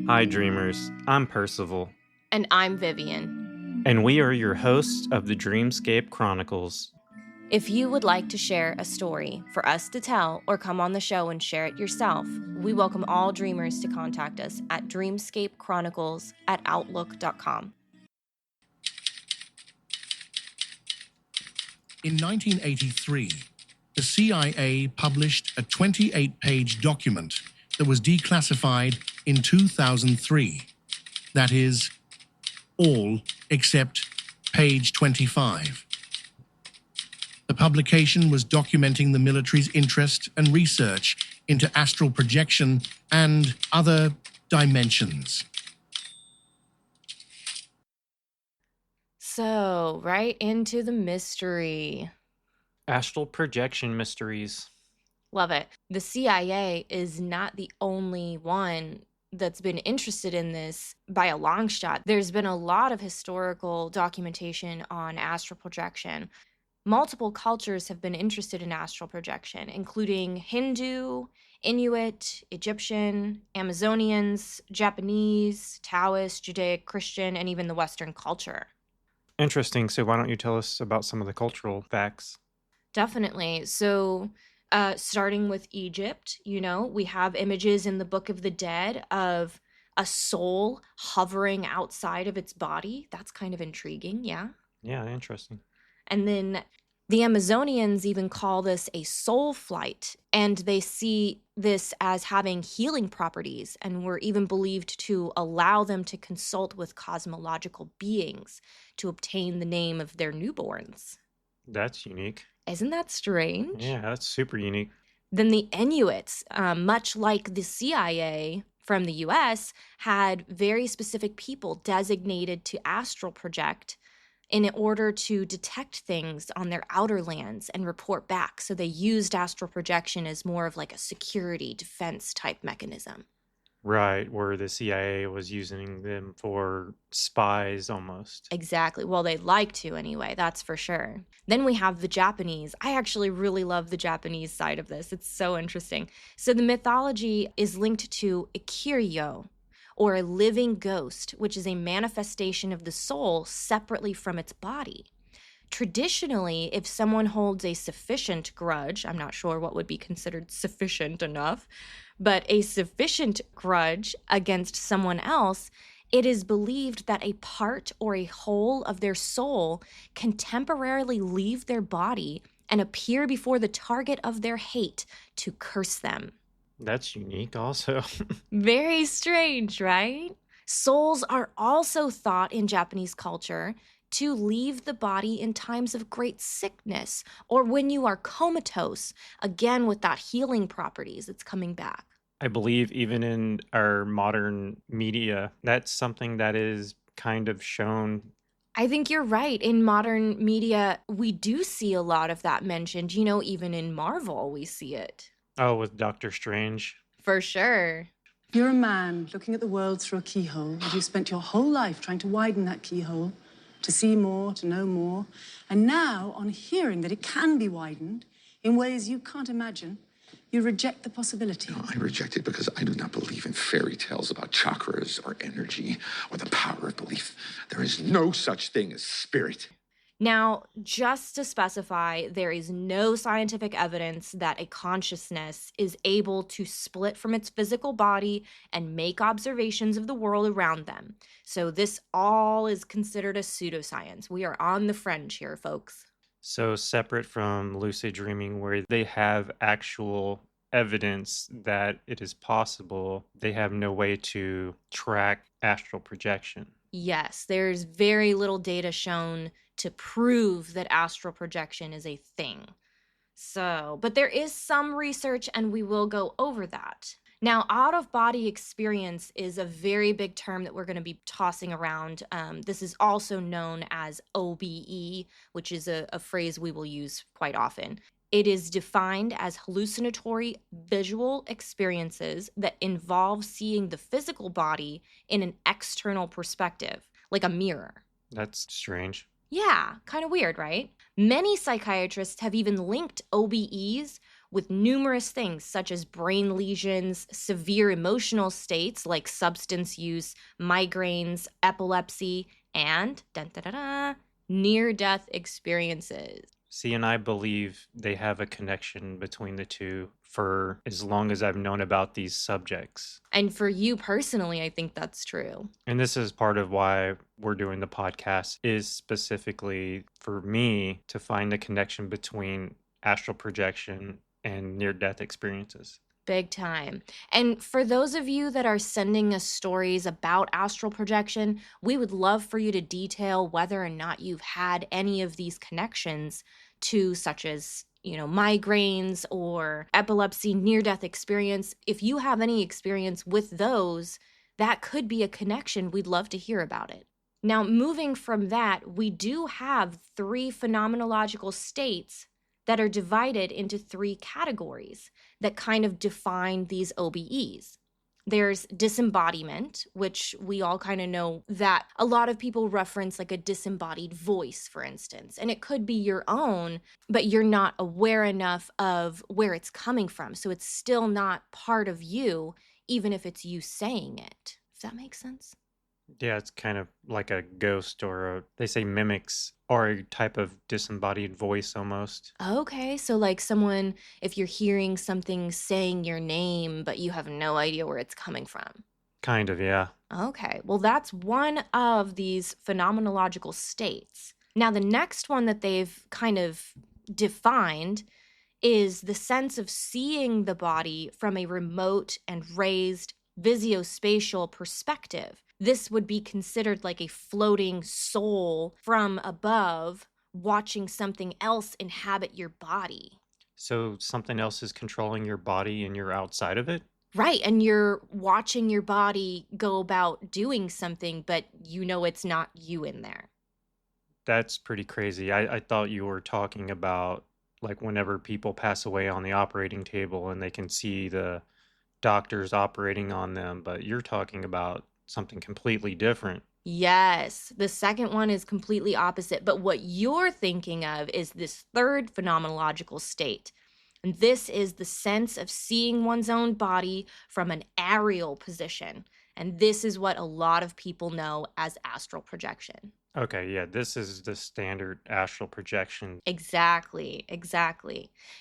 Hi, dreamers. I'm Percival. And I'm Viviane. And we are your hosts of the Dreamscape Chronicles. If you would like to share a story for us to tell or come on the show and share it yourself, we welcome all dreamers to contact us at dreamscapechronicles@outlook.com. In 1983, the CIA published a 28-page document that was declassified in 2003. That is, all except page 25. The publication was documenting the military's interest and research into astral projection and other dimensions. So, right into the mystery. Astral projection mysteries. Love it. The CIA is not the only one that's been interested in this by a long shot. There's been a lot of historical documentation on astral projection. Multiple cultures have been interested in astral projection, including Hindu, Inuit, Egyptian, Amazonians, Japanese, Taoist, Judaic, Christian, and even the Western culture. Interesting. So why don't you tell us about some of the cultural facts? Definitely. So, starting with Egypt, we have images in the Book of the Dead of a soul hovering outside of its body. That's kind of intriguing, yeah? Yeah, interesting. And then the Amazonians even call this a soul flight, and they see this as having healing properties and were even believed to allow them to consult with cosmological beings to obtain the name of their newborns. That's unique. Isn't that strange? Yeah, that's super unique. Then the Inuits, much like the CIA from the US, had very specific people designated to astral project in order to detect things on their outer lands and report back. So they used astral projection as more of like a security defense type mechanism. Right, where the CIA was using them for spies almost. Exactly. Well, they'd like to anyway, that's for sure. Then we have the Japanese. I actually really love the Japanese side of this. It's so interesting. So the mythology is linked to Ikiryo, or a living ghost, which is a manifestation of the soul separately from its body. Traditionally, if someone holds a sufficient grudge, I'm not sure what would be considered sufficient enough, but a sufficient grudge against someone else, it is believed that a part or a whole of their soul can temporarily leave their body and appear before the target of their hate to curse them. That's unique also. Very strange, right? Souls are also thought in Japanese culture to leave the body in times of great sickness or when you are comatose, again with that healing properties that's coming back. I believe even in our modern media, that's something that is kind of shown. I think you're right. In modern media, we do see a lot of that mentioned. Even in Marvel, we see it. Oh, with Doctor Strange. For sure. You're a man looking at the world through a keyhole, and you've spent your whole life trying to widen that keyhole, to see more, to know more. And now, on hearing that it can be widened in ways you can't imagine, you reject the possibility. No, I reject it because I do not believe in fairy tales about chakras or energy or the power of belief. There is no such thing as spirit. Now, just to specify, there is no scientific evidence that a consciousness is able to split from its physical body and make observations of the world around them. So this all is considered a pseudoscience. We are on the fringe here, folks. So separate from lucid dreaming, where they have actual evidence that it is possible, they have no way to track astral projection. Yes, there's very little data shown to prove that astral projection is a thing. But there is some research, and we will go over that. Now, out-of-body experience is a very big term that we're going to be tossing around. This is also known as OBE, which is a phrase we will use quite often. It is defined as hallucinatory visual experiences that involve seeing the physical body in an external perspective, like a mirror. That's strange. Yeah, kind of weird, right? Many psychiatrists have even linked OBEs with numerous things such as brain lesions, severe emotional states like substance use, migraines, epilepsy, and near-death experiences. See, and I believe they have a connection between the two for as long as I've known about these subjects. And for you personally, I think that's true. And this is part of why we're doing the podcast, is specifically for me to find a connection between astral projection and near-death experiences. Big time. And for those of you that are sending us stories about astral projection, we would love for you to detail whether or not you've had any of these connections to, such as, migraines or epilepsy, near-death experience. If you have any experience with those, that could be a connection. We'd love to hear about it. Now, moving from that, we do have 3 phenomenological states that are divided into 3 categories that kind of define these OBEs. There's disembodiment, which we all kind of know that a lot of people reference like a disembodied voice, for instance, and it could be your own, but you're not aware enough of where it's coming from. So it's still not part of you, even if it's you saying it. If that makes sense? Yeah, it's kind of like a ghost they say mimics or a type of disembodied voice almost. Okay, so like someone, if you're hearing something saying your name, but you have no idea where it's coming from. Kind of, yeah. Okay, well, that's one of these phenomenological states. Now, the next one that they've kind of defined is the sense of seeing the body from a remote and raised visuospatial perspective. This would be considered like a floating soul from above watching something else inhabit your body. So something else is controlling your body and you're outside of it? Right, and you're watching your body go about doing something, but it's not you in there. That's pretty crazy. I thought you were talking about like whenever people pass away on the operating table and they can see the doctors operating on them, but you're talking about something completely different. Yes, the second one is completely opposite, but what you're thinking of is this third phenomenological state. And this is the sense of seeing one's own body from an aerial position. And this is what a lot of people know as astral projection. Okay, yeah, this is the standard astral projection. Exactly.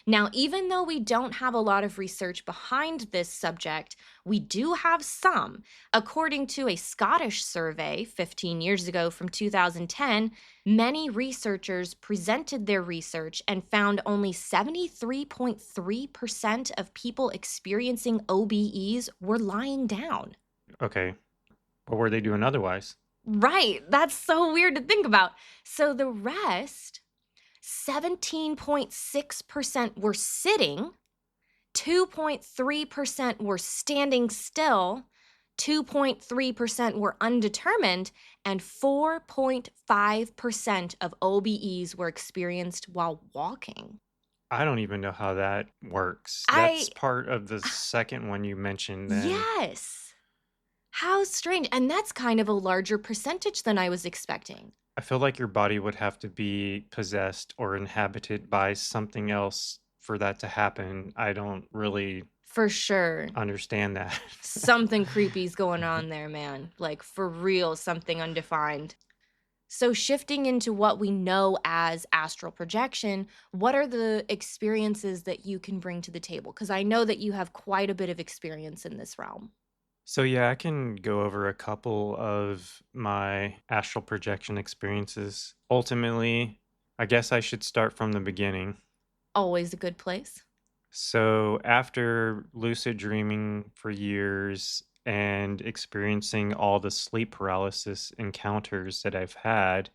Now, even though we don't have a lot of research behind this subject, we do have some. According to a Scottish survey 15 years ago from 2010, many researchers presented their research and found only 73.3% of people experiencing OBEs were lying down. Okay, what were they doing otherwise? Right. That's so weird to think about. So the rest, 17.6% were sitting, 2.3% were standing still, 2.3% were undetermined, and 4.5% of OBEs were experienced while walking. I don't even know how that works. That's part of the second one you mentioned then. Yes. How strange. And that's kind of a larger percentage than I was expecting. I feel like your body would have to be possessed or inhabited by something else for that to happen. I don't really for sure understand that. Something creepy's going on there, man. Like for real, something undefined. So shifting into what we know as astral projection, what are the experiences that you can bring to the table? Because I know that you have quite a bit of experience in this realm. So yeah, I can go over a couple of my astral projection experiences. Ultimately, I guess I should start from the beginning. Always a good place. So after lucid dreaming for years and experiencing all the sleep paralysis encounters that I've had,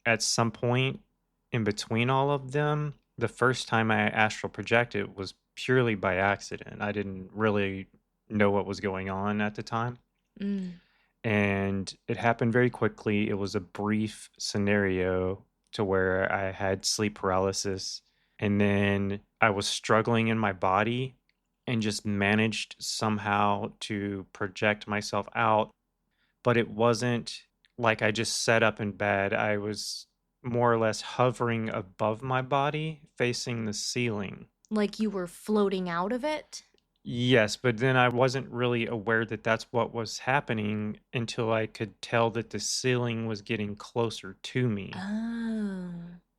at some point in between all of them, the first time I astral projected was purely by accident. I didn't really know what was going on at the time. And it happened very quickly. It was a brief scenario to where I had sleep paralysis, and then I was struggling in my body and just managed somehow to project myself out. But it wasn't like I just sat up in bed. I was more or less hovering above my body, facing the ceiling. Like you were floating out of it? Yes, but then I wasn't really aware that that's what was happening until I could tell that the ceiling was getting closer to me. Oh.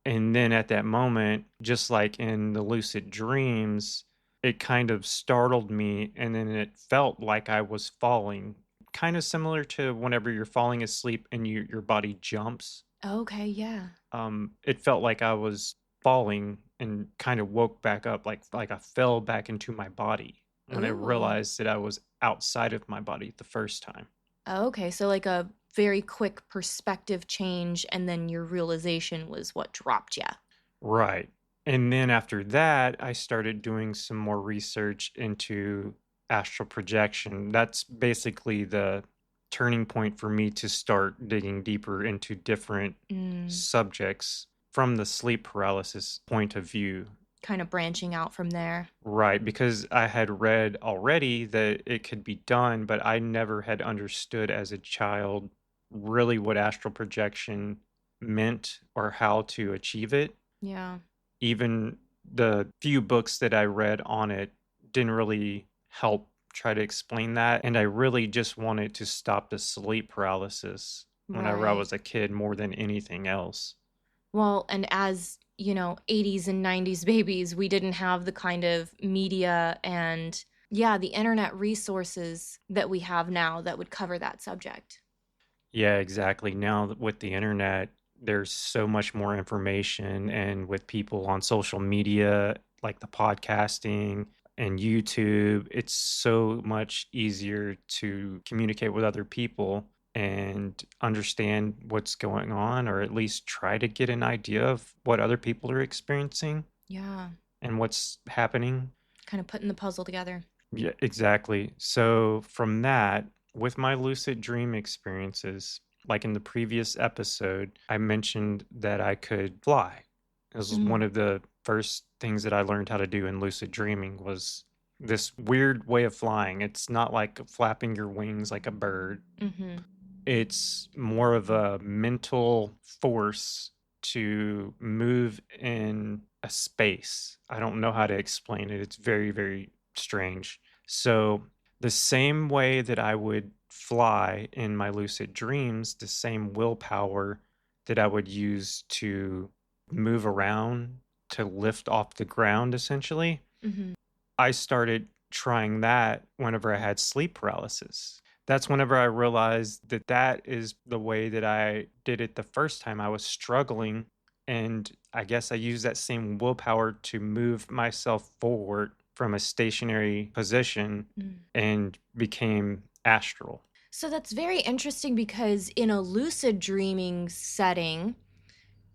And then at that moment, just like in the lucid dreams, it kind of startled me and then it felt like I was falling. Kind of similar to whenever you're falling asleep and your body jumps. Okay, yeah. It felt like I was falling and kind of woke back up, like I fell back into my body when I Ooh. realized that I was outside of my body the first time. Okay, so like a very quick perspective change, and then your realization was what dropped you. Right. And then after that, I started doing some more research into astral projection. That's basically the turning point for me to start digging deeper into different Mm, subjects from the sleep paralysis point of view. kind of branching out from there. Right, because I had read already that it could be done, but I never had understood as a child really what astral projection meant or how to achieve it. Yeah. Even the few books that I read on it didn't really help try to explain that. And I really just wanted to stop the sleep paralysis whenever I Right. was a kid more than anything else. Well, and as, 80s and 90s babies, we didn't have the kind of media and, yeah, the internet resources that we have now that would cover that subject. Yeah, exactly. Now with the internet, there's so much more information, and with people on social media, like the podcasting and YouTube, it's so much easier to communicate with other people and understand what's going on, or at least try to get an idea of what other people are experiencing Yeah. and what's happening. Kind of putting the puzzle together. Yeah, exactly. So from that, with my lucid dream experiences, like in the previous episode, I mentioned that I could fly. This was one Mm. of the first things that I learned how to do in lucid dreaming was this weird way of flying. It's not like flapping your wings like a bird. Mm-hmm. It's more of a mental force to move in a space. I don't know how to explain it. It's very, very strange. So, the same way that I would fly in my lucid dreams, the same willpower that I would use to move around, to lift off the ground, essentially, Mm-hmm. I started trying that whenever I had sleep paralysis. That's whenever I realized that that is the way that I did it the first time. I was struggling, and I guess I used that same willpower to move myself forward from a stationary position Mm. and became astral. So that's very interesting because in a lucid dreaming setting,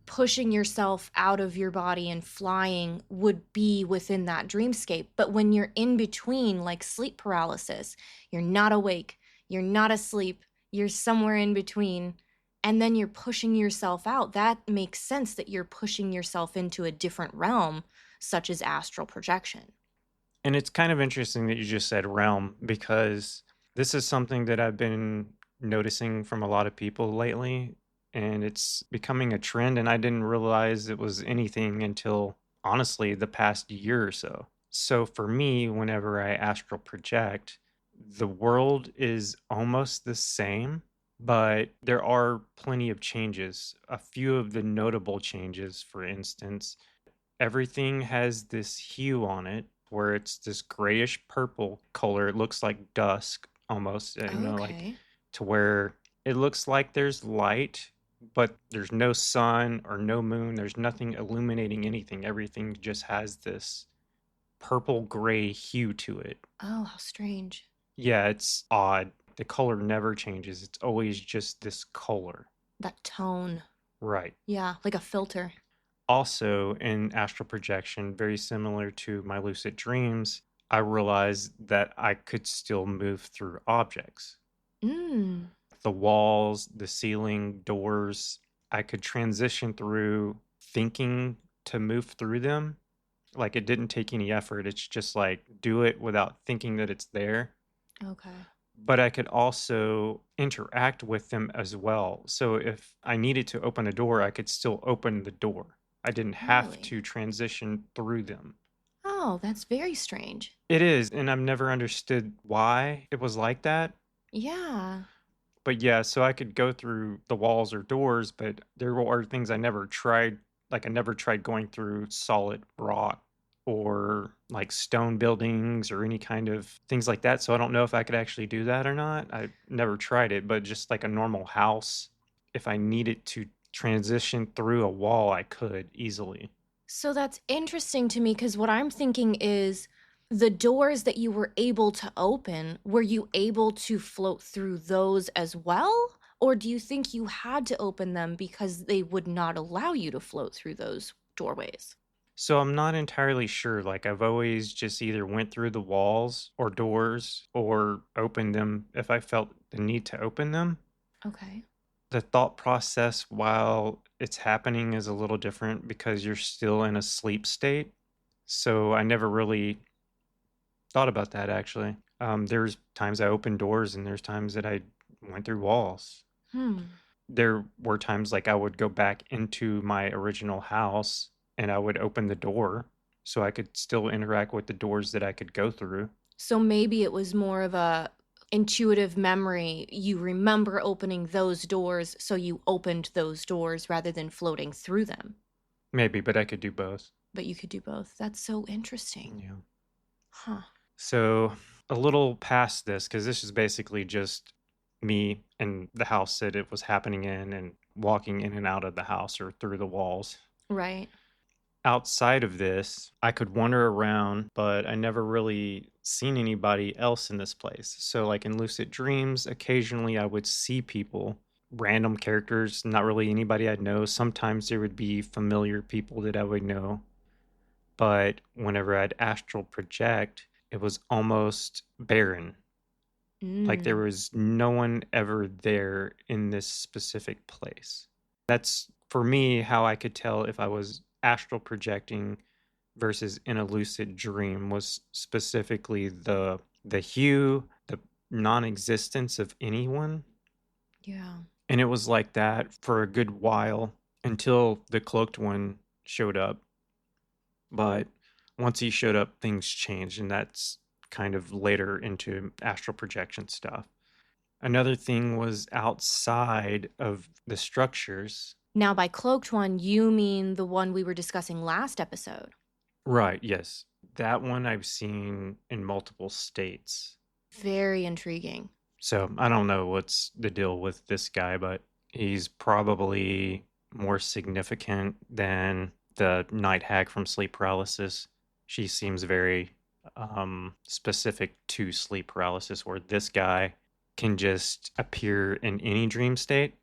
pushing yourself out of your body and flying would be within that dreamscape. But when you're in between, like sleep paralysis, you're not awake, you're not asleep, you're somewhere in between, and then you're pushing yourself out. That makes sense that you're pushing yourself into a different realm, such as astral projection. And it's kind of interesting that you just said realm because this is something that I've been noticing from a lot of people lately. And it's becoming a trend. And I didn't realize it was anything until honestly the past year or so. So for me, whenever I astral project, the world is almost the same, but there are plenty of changes. A few of the notable changes, for instance, everything has this hue on it where it's this grayish purple color. It looks like dusk almost, like Okay. to where it looks like there's light, but there's no sun or no moon. There's nothing illuminating anything. Everything just has this purple gray hue to it. Oh, how strange. Yeah, it's odd. The color never changes. It's always just this color. That tone. Right. Yeah, like a filter. Also, in astral projection, very similar to my lucid dreams, I realized that I could still move through objects. Mm. The walls, the ceiling, doors, I could transition through thinking to move through them. Like it didn't take any effort. It's just like do it without thinking that it's there. Okay. But I could also interact with them as well. So if I needed to open a door, I could still open the door. I didn't have Really? to transition through them. know. That's very strange. It is, and I've never understood why it was like that. Yeah. But yeah, so I could go through the walls or doors, but there are things I never tried. Like I never tried going through solid rock or like stone buildings or any kind of things like that. So I don't know if I could actually do that or not. I never tried it, but just like a normal house, if I needed to transition through a wall, I could easily. So that's interesting to me because what I'm thinking is the doors that you were able to open, were you able to float through those as well? Or do you think you had to open them because they would not allow you to float through those doorways? So I'm not entirely sure. Like I've always just either went through the walls or doors or opened them if I felt the need to open them. Okay. The thought process while it's happening is a little different because you're still in a sleep state. So I never really thought about that actually. There's times I opened doors and there's times that I went through walls. Hmm. There were times like I would go back into my original house and I would open the door so I could still interact with the doors that I could go through. So maybe it was more of a intuitive memory. You remember opening those doors, so you opened those doors rather than floating through them. Maybe, but I could do both. But you could do both. That's so interesting. Yeah. Huh. So a little past this, because this is basically just me and the house that it was happening in and walking in and out of the house or through the walls. Right. Outside of this, I could wander around, but I never really seen anybody else in this place. So, like in lucid dreams, occasionally I would see people, random characters, not really anybody I'd know. Sometimes there would be familiar people that I would know. But whenever I'd astral project, it was almost barren. Like there Mm. was no one ever there in this specific place. That's for me how I could tell if I was astral projecting versus in a lucid dream was specifically the hue, the non-existence of anyone. Yeah. And it was like that for a good while until the cloaked one showed up. But once he showed up, things changed, and that's kind of later into astral projection stuff. Another thing was outside of the structures. Now, by cloaked one, you mean the one we were discussing last episode. Right, yes. That one I've seen in multiple states. Very intriguing. So I don't know what's the deal with this guy, but he's probably more significant than the night hag from sleep paralysis. She seems very specific to sleep paralysis, where this guy can just appear in any dream state.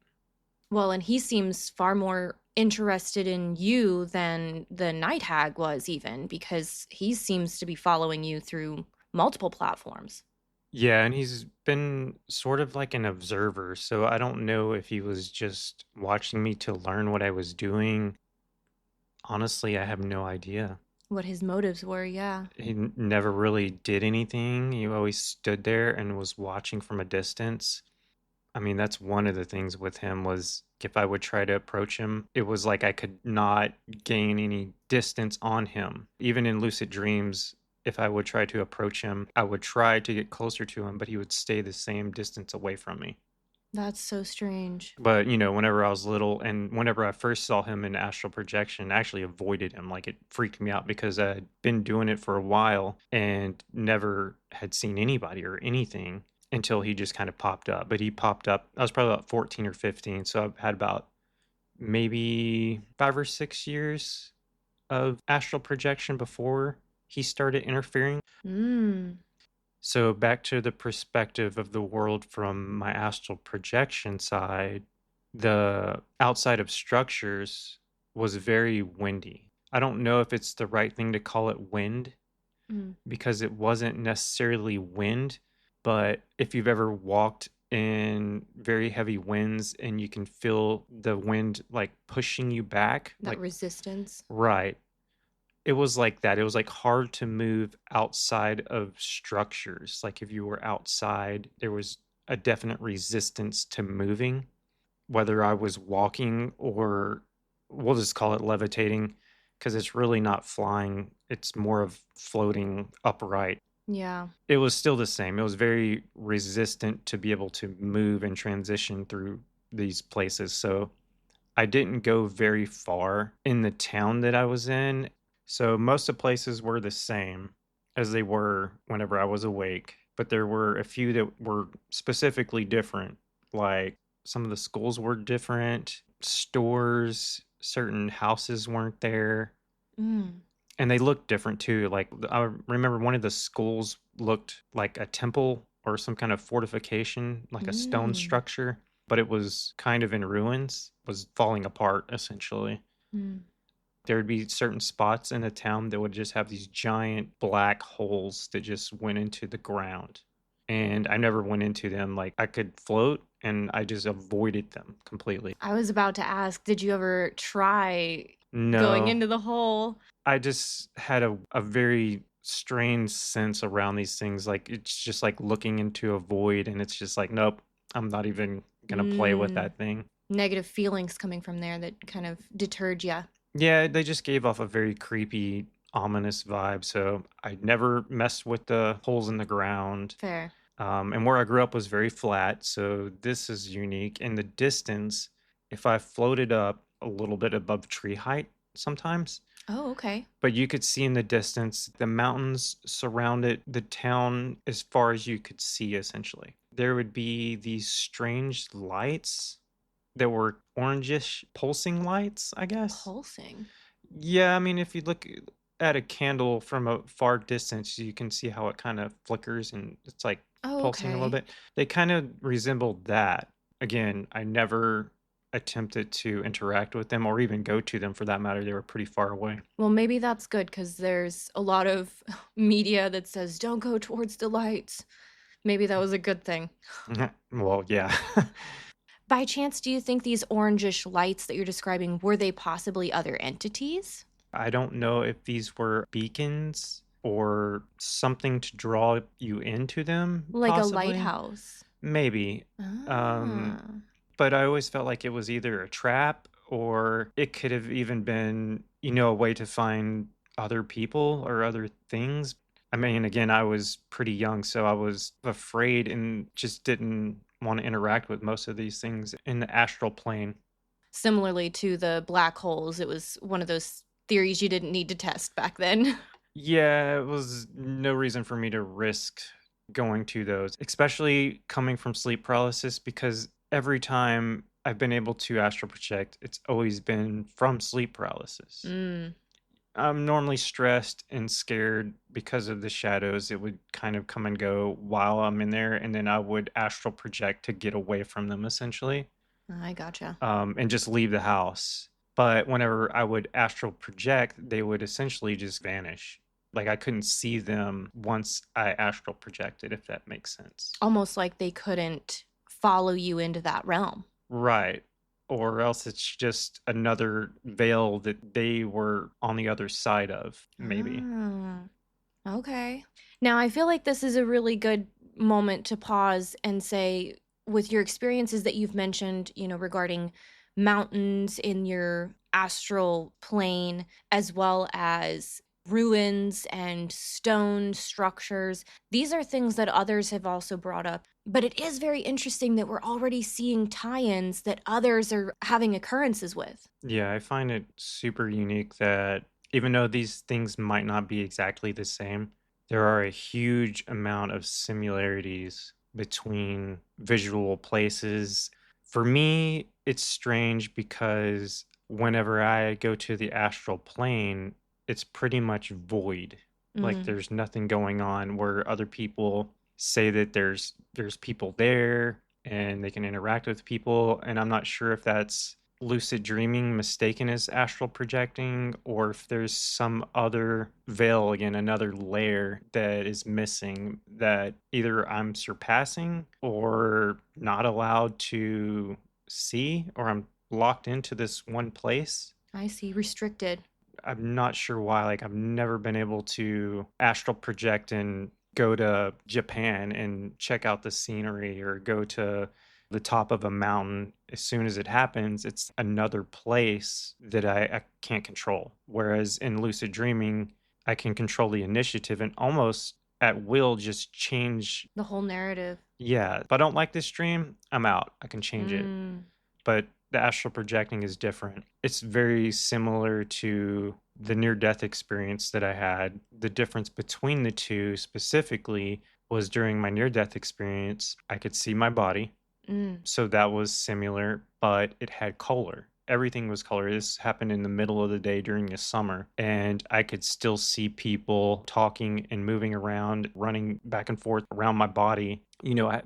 Well, and he seems far more interested in you than the night hag was, even because he seems to be following you through multiple platforms. Yeah, and he's been sort of like an observer, so I don't know if he was just watching me to learn what I was doing. Honestly, I have no idea. What his motives were, yeah. He never really did anything. He always stood there and was watching from a distance. I mean, that's one of the things with him was if I would try to approach him, it was like I could not gain any distance on him. Even in lucid dreams, if I would try to approach him, I would try to get closer to him, but he would stay the same distance away from me. That's so strange. But, whenever I was little and whenever I first saw him in astral projection, I actually avoided him. Like it freaked me out because I had been doing it for a while and never had seen anybody or anything until he just kind of popped up. But he popped up, I was probably about 14 or 15. So I've had about maybe 5 or 6 years of astral projection before he started interfering. Mm. So back to the perspective of the world from my astral projection side, the outside of structures was very windy. I don't know if it's the right thing to call it wind Mm. because it wasn't necessarily wind, but if you've ever walked in very heavy winds and you can feel the wind like pushing you back, That like resistance. right. It was like that. It was like hard to move outside of structures. Like if you were outside, there was a definite resistance to moving, whether I was walking or we'll just call it levitating, because it's really not flying. It's more of floating upright. Yeah. It was still the same. It was very resistant to be able to move and transition through these places. So I didn't go very far in the town that I was in. So most of the places were the same as they were whenever I was awake. But there were a few that were specifically different. Like some of the schools were different, stores, certain houses weren't there. Mm. And they looked different too. Like I remember one of the schools looked like a temple or some kind of fortification, like a stone Mm. structure, but it was kind of in ruins, was falling apart essentially. Mm. There would be certain spots in a town that would just have these giant black holes that just went into the ground. And I never went into them. Like I could float and I just avoided them completely. I was about to ask, did you ever try going No, into the hole? I just had a very strange sense around these things. Like it's just like looking into a void, and it's just like, nope, I'm not even gonna play with Mm. that thing. Negative feelings coming from there that kind of deterred you. Yeah, they just gave off a very creepy, ominous vibe. So I never messed with the holes in the ground. Fair. And where I grew up was very flat, so this is unique. In the distance, if I floated up a little bit above tree height sometimes, Oh, okay. but you could see in the distance the mountains surrounded the town as far as you could see, essentially. There would be these strange lights that were orangish pulsing lights, I guess. Pulsing. Yeah, I mean, if you look at a candle from a far distance, you can see how it kind of flickers and it's like Oh, pulsing a little okay. bit. They kind of resembled that. Again, I never attempted to interact with them or even go to them for that matter. They were pretty far away. Well, maybe that's good because there's a lot of media that says don't go towards the lights. Maybe that was a good thing. Well, yeah. By chance, do you think these orangish lights that you're describing, were they possibly other entities? I don't know if these were beacons or something to draw you into them, Like a possibly. lighthouse. Maybe. Um, Ah. but I always felt like it was either a trap or it could have even been, a way to find other people or other things. I mean, again, I was pretty young, so I was afraid and just didn't want to interact with most of these things in the astral plane. Similarly to the black holes, it was one of those theories you didn't need to test back then. Yeah, it was no reason for me to risk going to those, especially coming from sleep paralysis, because every time I've been able to astral project, it's always been from sleep paralysis. Mm. I'm normally stressed and scared because of the shadows. It would kind of come and go while I'm in there, and then I would astral project to get away from them essentially, I gotcha. and just leave the house. But whenever I would astral project, they would essentially just vanish. Like I couldn't see them once I astral projected, if that makes sense. Almost like they couldn't follow you into that realm. Right. Or else it's just another veil that they were on the other side of, maybe. Ah, okay. Now, I feel like this is a really good moment to pause and say, with your experiences that you've mentioned, regarding mountains in your astral plane, as well as ruins and stone structures, these are things that others have also brought up. But it is very interesting that we're already seeing tie ins that others are having occurrences with. Yeah, I find it super unique that even though these things might not be exactly the same, there are a huge amount of similarities between visual places. For me, it's strange because whenever I go to the astral plane, it's pretty much void. Like Mm. there's nothing going on where other people say that there's people there and they can interact with people, and I'm not sure if that's lucid dreaming mistaken as astral projecting or if there's some other veil, again another layer that is missing that either I'm surpassing or not allowed to see, or I'm locked into this one place. I see. Restricted. I'm not sure why. Like I've never been able to astral project and go to Japan and check out the scenery or go to the the top of a mountain. As soon as it happens, it's another place that I can't control. Whereas in lucid dreaming, I can control the initiative and almost at will just change. The whole narrative. Yeah, if I don't like this dream, I'm out. I can change it. But the astral projecting is different. It's very similar to the near death experience that I had. The difference between the two specifically was during my near death experience, I could see my body. So that was similar, but it had color. Everything was color. This happened in the middle of the day during the summer, and I could still see people talking and moving around, running back and forth around my body.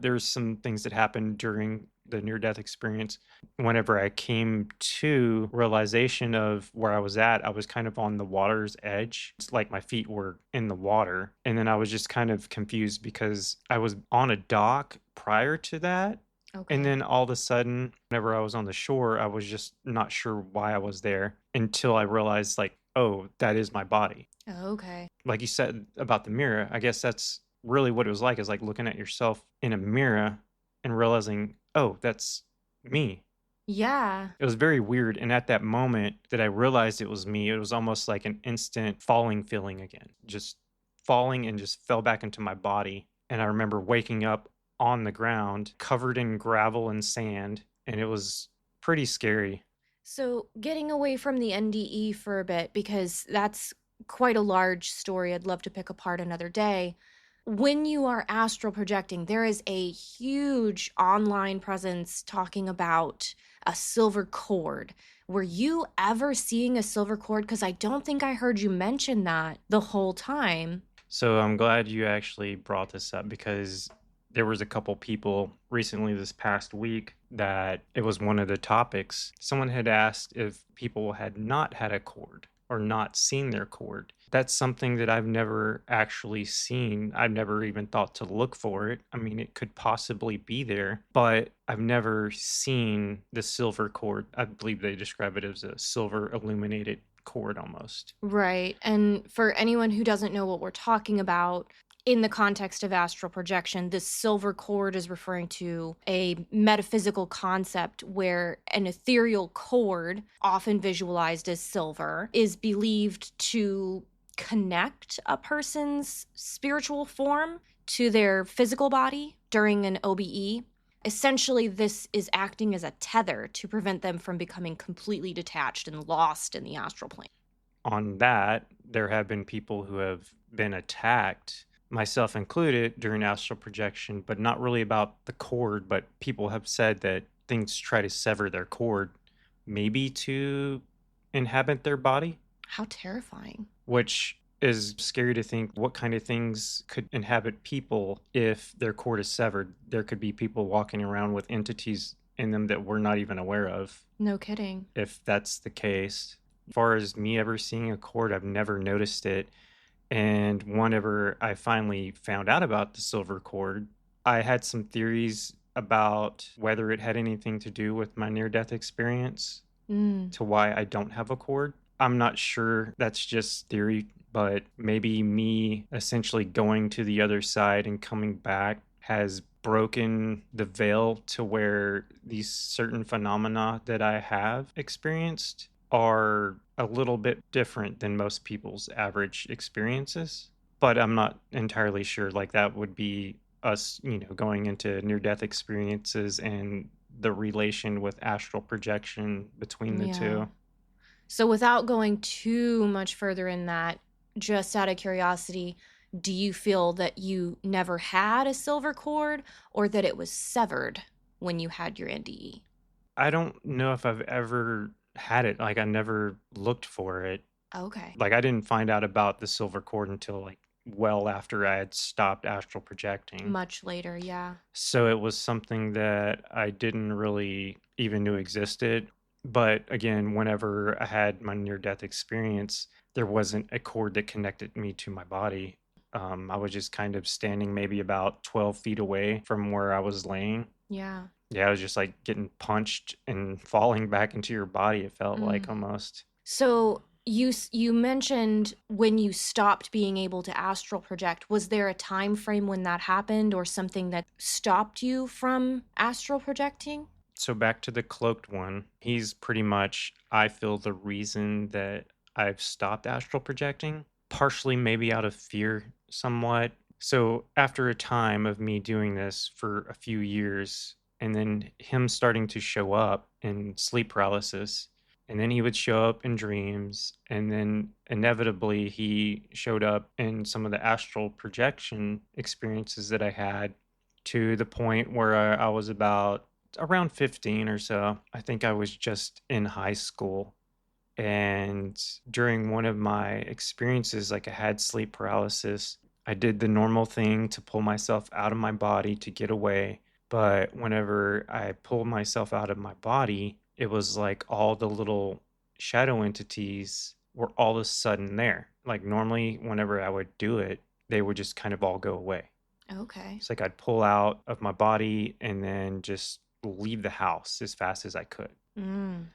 There's some things that happened during the near death experience. Whenever I came to realization of where I was at, I was kind of on the water's edge. It's like my feet were in the water. And then I was just kind of confused because I was on a dock prior to that. Okay. And then all of a sudden, whenever I was on the shore, I was just not sure why I was there until I realized, like, oh, that is my body. Okay. Like you said about the mirror, I guess that's really what it was like, is like looking at yourself in a mirror and realizing, oh, that's me. Yeah. It was very weird. And at that moment that I realized it was me, it was almost like an instant falling feeling again, just falling and just fell back into my body. And I remember waking up on the ground covered in gravel and sand, and it was pretty scary. So, getting away from the NDE for a bit, because that's quite a large story I'd love to pick apart another day. When you are astral projecting, there is a huge online presence talking about a silver cord. Were you ever seeing a silver cord? Because I don't think I heard you mention that the whole time. So I'm glad you actually brought this up, because there was a couple people recently this past week that it was one of the topics. Someone had asked if people had not had a cord or not seen their cord. That's something that I've never actually seen. I've never even thought to look for it. I mean, it could possibly be there, but I've never seen the silver cord. I believe they describe it as a silver illuminated cord almost. Right. And for anyone who doesn't know what we're talking about, in the context of astral projection, this silver cord is referring to a metaphysical concept where an ethereal cord, often visualized as silver, is believed to connect a person's spiritual form to their physical body during an OBE. Essentially, this is acting as a tether to prevent them from becoming completely detached and lost in the astral plane. On that, there have been people who have been attacked, myself included, during astral projection, but not really about the cord, but people have said that things try to sever their cord, maybe to inhabit their body. How terrifying. Which is scary to think what kind of things could inhabit people if their cord is severed. There could be people walking around with entities in them that we're not even aware of. No kidding. If that's the case. As far as me ever seeing a cord, I've never noticed it. And whenever I finally found out about the silver cord, I had some theories about whether it had anything to do with my near-death experience to why I don't have a cord. I'm not sure. That's just theory, but maybe me essentially going to the other side and coming back has broken the veil to where these certain phenomena that I have experienced are a little bit different than most people's average experiences. But I'm not entirely sure. Like, that would be us, going into near-death experiences and the relation with astral projection between the two. So without going too much further in that, just out of curiosity, do you feel that you never had a silver cord or that it was severed when you had your NDE? I don't know if I've ever had it. Like, I never looked for it. Okay. Like, I didn't find out about the silver cord until like well after I had stopped astral projecting. Much later, yeah. So it was something that I didn't really even knew existed. But again, whenever I had my near-death experience, there wasn't a cord that connected me to my body. I was just kind of standing maybe about 12 feet away from where I was laying. Yeah. Yeah, I was just like getting punched and falling back into your body, it felt like almost. So You mentioned when you stopped being able to astral project. Was there a time frame when that happened or something that stopped you from astral projecting? So back to the cloaked one, he's pretty much, I feel, the reason that I've stopped astral projecting, partially maybe out of fear somewhat. So after a time of me doing this for a few years and then him starting to show up in sleep paralysis, and then he would show up in dreams, and then inevitably he showed up in some of the astral projection experiences that I had, to the point where I was about around 15 or so. I think I was just in high school. And during one of my experiences, like I had sleep paralysis, I did the normal thing to pull myself out of my body to get away. But whenever I pulled myself out of my body, it was like all the little shadow entities were all of a sudden there. Like normally, whenever I would do it, they would just kind of all go away. Okay. It's like I'd pull out of my body and then just leave the house as fast as I could.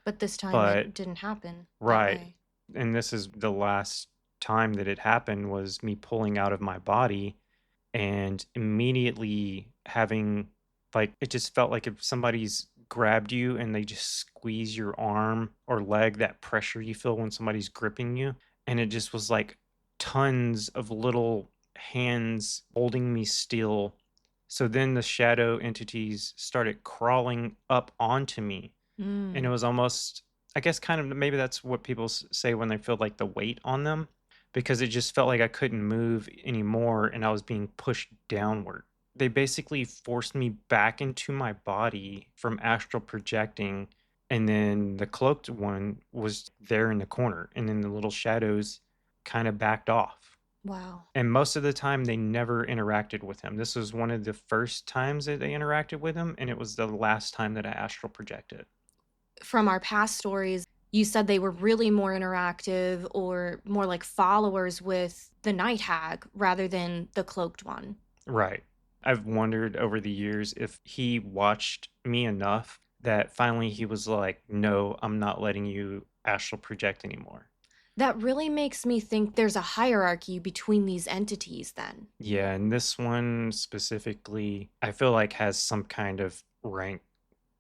But this time But it didn't happen that right, way. and this is the last time that it happened, was me pulling out of my body and immediately having, like, it just felt like if somebody's grabbed you and they just squeeze your arm or leg, that pressure you feel when somebody's gripping you, and it just was like tons of little hands holding me still. So then the shadow entities started crawling up onto me, and it was almost, I guess, kind of, maybe that's what people say when they feel like the weight on them, because it just felt like I couldn't move anymore and I was being pushed downward. They basically forced me back into my body from astral projecting, and then the cloaked one was there in the corner, and then the little shadows kind of backed off. Wow. And most of the time, they never interacted with him. This was one of the first times that they interacted with him, and it was the last time that I astral projected. From our past stories, you said they were really more interactive or more like followers with the night hag rather than the cloaked one. Right. I've wondered over the years if he watched me enough that finally he was like, no, I'm not letting you astral project anymore. That really makes me think there's a hierarchy between these entities then. Yeah, and this one specifically, I feel like has some kind of rank.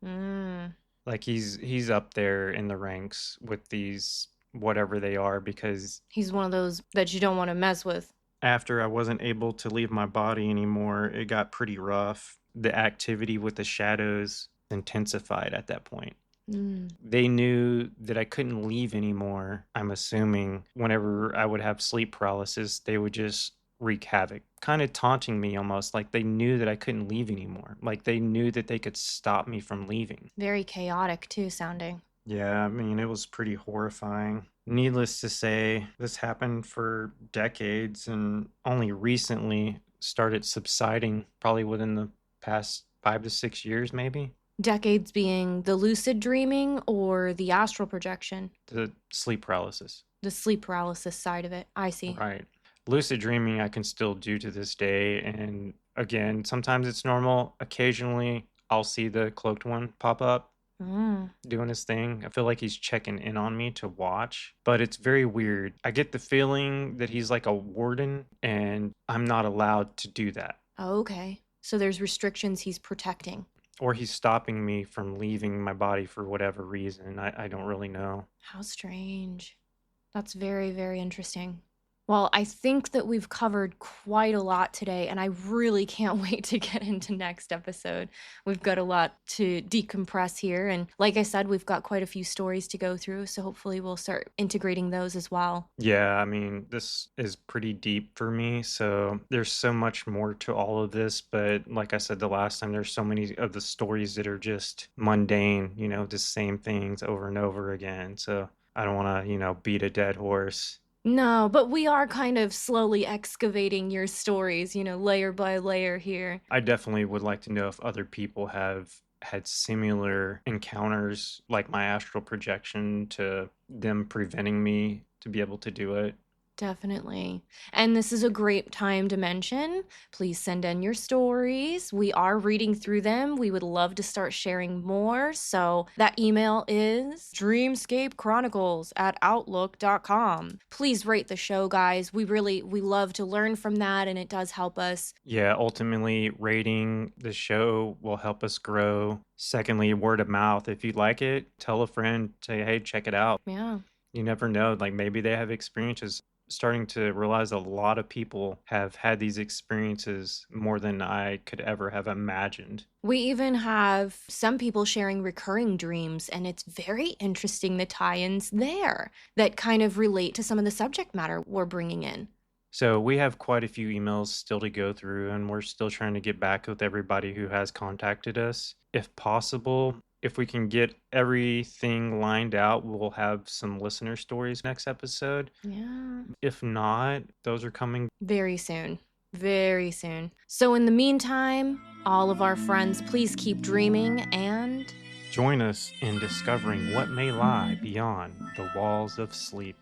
Mm. Like he's up there in the ranks with these whatever they are, because He's one of those that you don't want to mess with. after I wasn't able to leave my body anymore, it got pretty rough. The activity with the shadows intensified at that point. They knew that I couldn't leave anymore. I'm assuming whenever I would have sleep paralysis, they would just wreak havoc, kind of taunting me almost, like they knew that I couldn't leave anymore. Like they knew that they could stop me from leaving. Very chaotic, too, sounding. Yeah, I mean, it was pretty horrifying. Needless to say, this happened for decades and only recently started subsiding, probably within the past 5 to 6 years, maybe. Decades being the lucid dreaming or the astral projection? The sleep paralysis. The sleep paralysis side of it. I see. Right. Lucid dreaming, I can still do to this day. And again, sometimes it's normal. Occasionally, I'll see the cloaked one pop up doing his thing. I feel like he's checking in on me to watch, but it's very weird. I get the feeling that he's like a warden, and I'm not allowed to do that. Oh, okay. So there's restrictions he's protecting. Or he's stopping me from leaving my body for whatever reason. I don't really know. How strange. That's very, very interesting. Well, I think that we've covered quite a lot today, and I really can't wait to get into next episode. We've got a lot to decompress here, and like I said, we've got quite a few stories to go through, so hopefully we'll start integrating those as well. Yeah, I mean, this is pretty deep for me, so there's so much more to all of this, but like I said the last time, there's so many of the stories that are just mundane, the same things over and over again, so I don't want to, beat a dead horse. No, but we are kind of slowly excavating your stories, layer by layer here. I definitely would like to know if other people have had similar encounters like my astral projection to them preventing me to be able to do it. Definitely. And this is a great time to mention, please send in your stories. We are reading through them. We would love to start sharing more. So that email is dreamscapechronicles@outlook.com. Please rate the show, guys. We love to learn from that, and it does help us. Yeah, ultimately, rating the show will help us grow. Secondly, word of mouth. If you like it, tell a friend, say, hey, check it out. Yeah. You never know. Like maybe they have experiences. Starting to realize a lot of people have had these experiences more than I could ever have imagined. We even have some people sharing recurring dreams, and it's very interesting the tie ins there that kind of relate to some of the subject matter we're bringing in. So we have quite a few emails still to go through, and we're still trying to get back with everybody who has contacted us. If possible, if we can get everything lined out, we'll have some listener stories next episode. Yeah. If not, those are coming Very soon. Very soon. So, in the meantime, all of our friends, please keep dreaming and join us in discovering what may lie beyond the walls of sleep.